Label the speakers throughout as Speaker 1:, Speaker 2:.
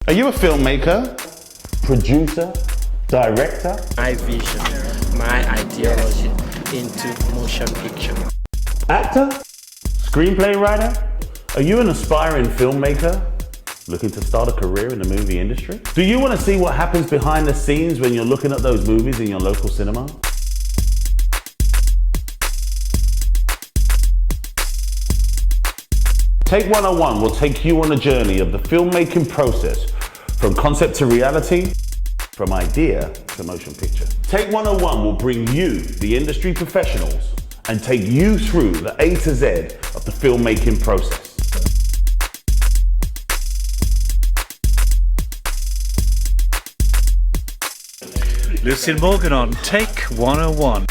Speaker 1: Are you a filmmaker, producer, director?
Speaker 2: My vision, my ideology into motion picture.
Speaker 1: Actor? Screenplay writer? Are you an aspiring filmmaker looking to start a career in the movie industry? Do you want to see what happens behind the scenes when you're looking at those movies in your local cinema? Take 101 will take you on a journey of the filmmaking process from concept to reality, from idea to motion picture. Take 101 will bring you, the industry professionals, and take you through the A to Z of the filmmaking process.
Speaker 3: Lucille Morgan on Take 101.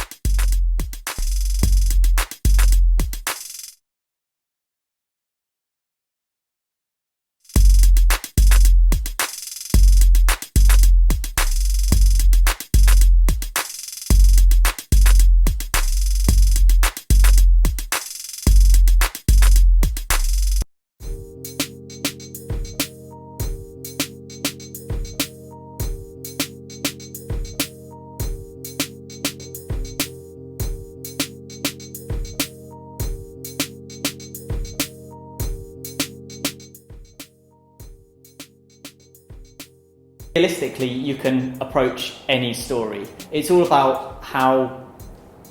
Speaker 4: Realistically, you can approach any story. It's all about how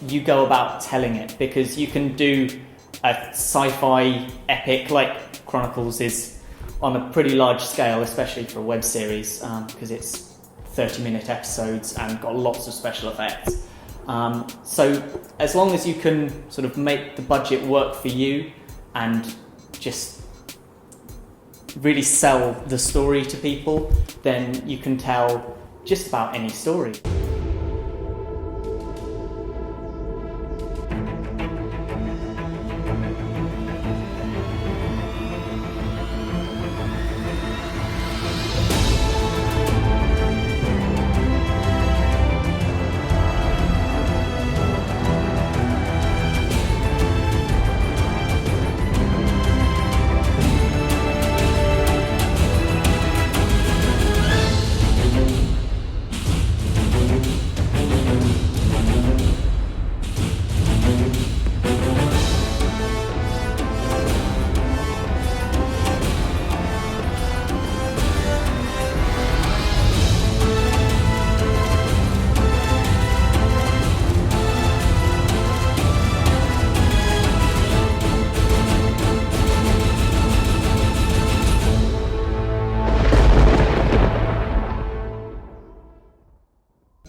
Speaker 4: you go about telling it, because you can do a sci-fi epic like Chronicles is on a pretty large scale, especially for a web series, because it's 30-minute episodes and got lots of special effects. So as long as you can sort of make the budget work for you and just really sell the story to people, then you can tell just about any story.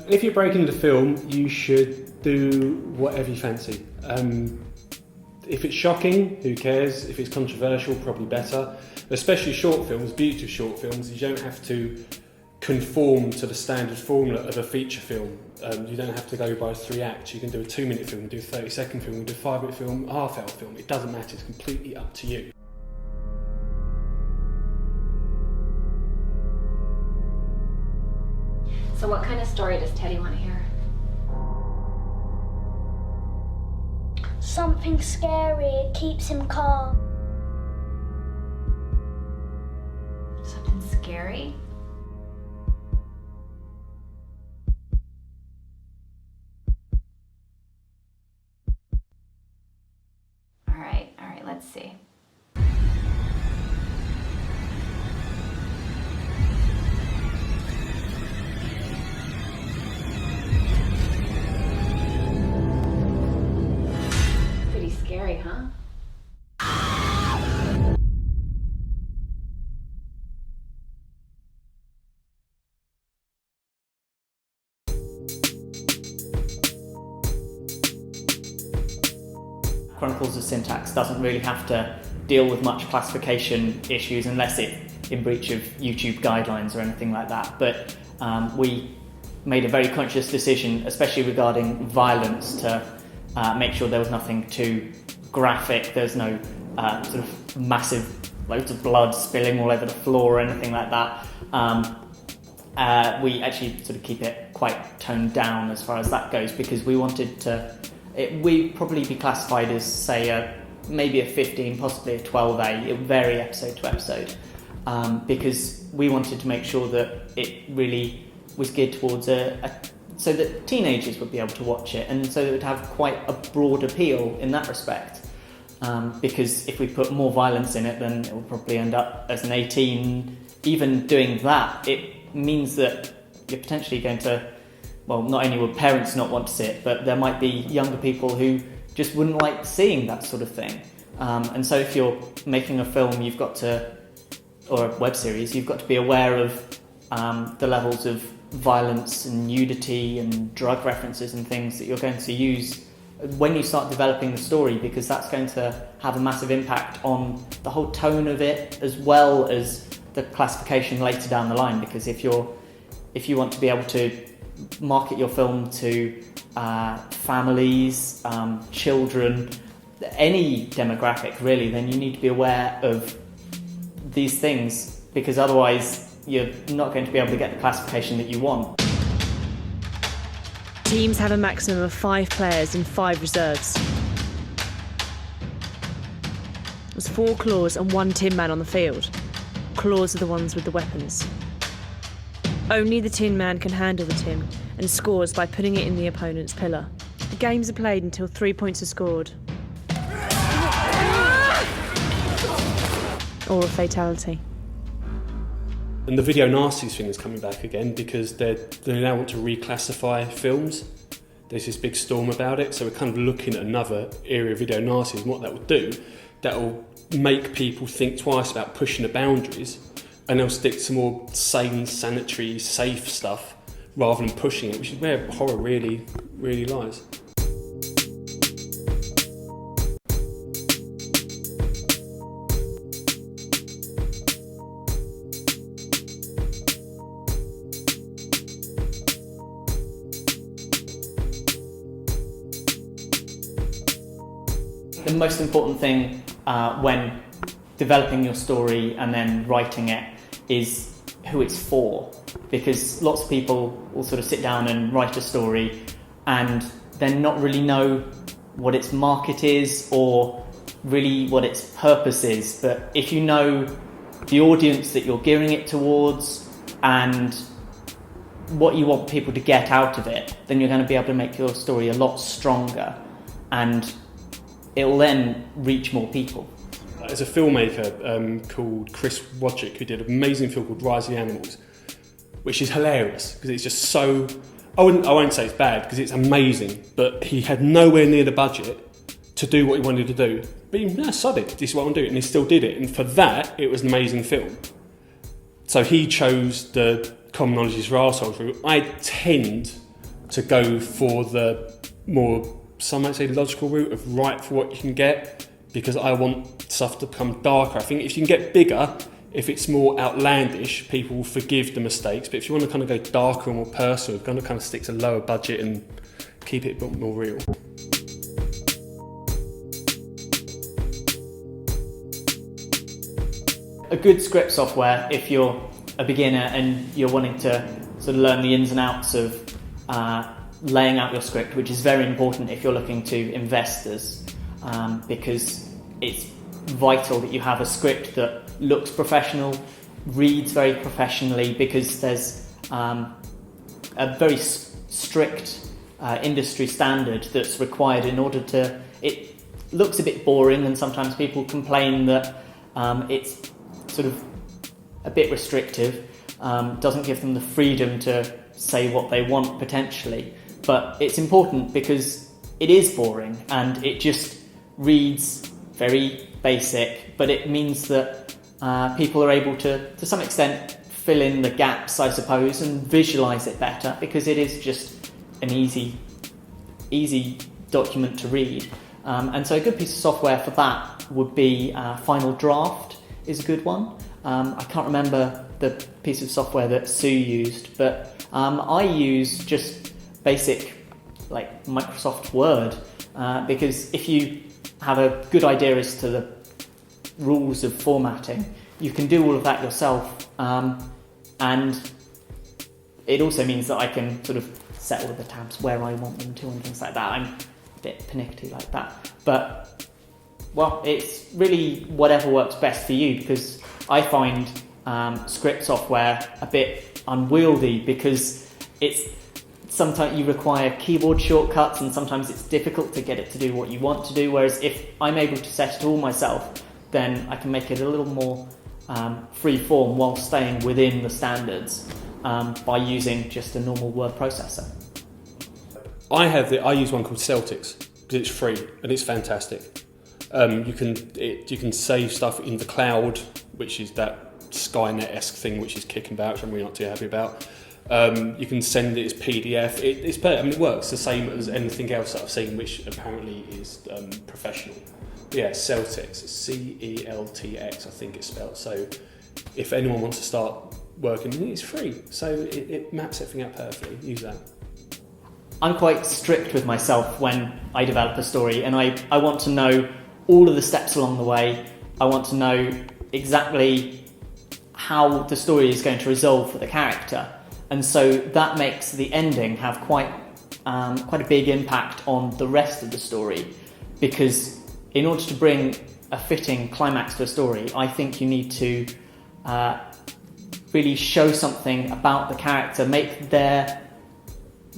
Speaker 5: If you're breaking into film, you should do whatever you fancy. If it's shocking, who cares? If it's controversial, probably better. Especially short films, the beauty of short films is you don't have to conform to the standard formula of a feature film. You don't have to go by 3 acts. You can do a 2-minute film, do a 30-second film, do a 5-minute film, a half-hour film. It doesn't matter, it's completely up to you.
Speaker 6: So what kind of story does Teddy want to hear?
Speaker 7: Something scary, it keeps him calm.
Speaker 6: Something scary? All right, let's see. Scary, huh?
Speaker 4: Chronicles of Syntax doesn't really have to deal with much classification issues unless it's in breach of YouTube guidelines or anything like that. But we made a very conscious decision, especially regarding violence, to make sure there was nothing too graphic. There's no sort of massive loads of blood spilling all over the floor or anything like that. We actually sort of keep it quite toned down as far as that goes, because we wanted to, we'd probably be classified as, say, maybe a 15, possibly a 12A. It would vary episode to episode. because we wanted to make sure that it really was geared towards so that teenagers would be able to watch it, and so that it would have quite a broad appeal in that respect. Because if we put more violence in it, then it will probably end up as an 18. Even doing that, it means that you're potentially going to, well, not only would parents not want to see it, but there might be younger people who just wouldn't like seeing that sort of thing. And so if you're making a film, or a web series, you've got to be aware of the levels of violence and nudity and drug references and things that you're going to use when you start developing the story, because that's going to have a massive impact on the whole tone of it, as well as the classification later down the line. Because if you want to be able to market your film to families, children, any demographic really, then you need to be aware of these things, because otherwise you're not going to be able to get the classification that you want.
Speaker 8: Teams have a maximum of 5 players and 5 reserves. There's 4 claws and 1 tin man on the field. Claws are the ones with the weapons. Only the tin man can handle the tin and scores by putting it in the opponent's pillar. The games are played until 3 points are scored. Or a fatality.
Speaker 5: And the video nasties thing is coming back again, because they now want to reclassify films. There's this big storm about it, so we're kind of looking at another area of video nasties, and what that will do, that will make people think twice about pushing the boundaries, and they'll stick to more sane, sanitary, safe stuff rather than pushing it, which is where horror really, really lies.
Speaker 4: The most important thing when developing your story and then writing it is who it's for, because lots of people will sort of sit down and write a story and then not really know what its market is or really what its purpose is. But if you know the audience that you're gearing it towards and what you want people to get out of it, then you're going to be able to make your story a lot stronger, and it will then reach more people.
Speaker 5: There's a filmmaker called Chris Wojcik who did an amazing film called Rise of the Animals, which is hilarious because it's just so... I won't say it's bad because it's amazing, but he had nowhere near the budget to do what he wanted to do. But he sod it, this is what I'm doing, and he still did it. And for that, it was an amazing film. So he chose the common knowledge is for arseholes route. I tend to go for the more, some might say, logical route of write for what you can get, because I want stuff to become darker. I think if you can get bigger, if it's more outlandish, people will forgive the mistakes. But if you want to kind of go darker and more personal, you're going to kind of stick to lower budget and keep it a bit more real.
Speaker 4: A good script software, if you're a beginner and you're wanting to sort of learn the ins and outs of laying out your script, which is very important if you're looking to investors, because it's vital that you have a script that looks professional, reads very professionally, because there's a very strict industry standard that's required in order to... It looks a bit boring, and sometimes people complain that it's sort of a bit restrictive, doesn't give them the freedom to say what they want potentially. But it's important because it is boring and it just reads very basic, but it means that people are able to some extent fill in the gaps, I suppose, and visualise it better, because it is just an easy document to read. And so a good piece of software for that would be Final Draft is a good one. I can't remember the piece of software that Sue used, but I use just basic like Microsoft Word, because if you have a good idea as to the rules of formatting, you can do all of that yourself, and it also means that I can sort of set all of the tabs where I want them to and things like that. I'm a bit pernickety like that, but well, it's really whatever works best for you, because I find script software a bit unwieldy because sometimes you require keyboard shortcuts and sometimes it's difficult to get it to do what you want to do, whereas if I'm able to set it all myself, then I can make it a little more free form while staying within the standards by using just a normal word processor.
Speaker 5: I use one called Celtics because it's free and it's fantastic. You can save stuff in the cloud, which is that Skynet-esque thing which is kicking about, which I'm really not too happy about. You can send it as PDF. It works the same as anything else that I've seen, which apparently is professional. But yeah, Celtics, CELTX, I think it's spelled. So if anyone wants to start working, it's free. So it maps everything out perfectly. Use that.
Speaker 4: I'm quite strict with myself when I develop a story, and I want to know all of the steps along the way. I want to know exactly how the story is going to resolve for the character. And so that makes the ending have quite a big impact on the rest of the story, because in order to bring a fitting climax to a story, I think you need to really show something about the character, make their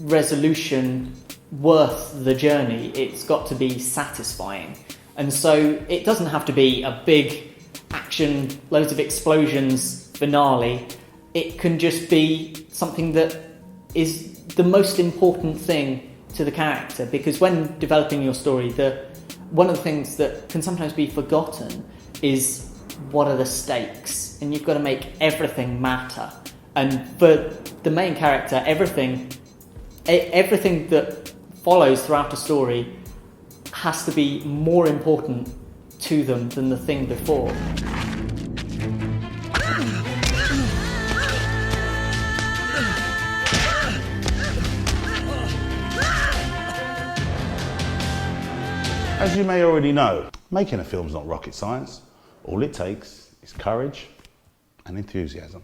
Speaker 4: resolution worth the journey. It's got to be satisfying. And so it doesn't have to be a big action, loads of explosions finale. It can just be something that is the most important thing to the character, because when developing your story, one of the things that can sometimes be forgotten is what are the stakes, and you've got to make everything matter. And for the main character, everything that follows throughout a story has to be more important to them than the thing before.
Speaker 1: As you may already know, making a film's not rocket science. All it takes is courage and enthusiasm.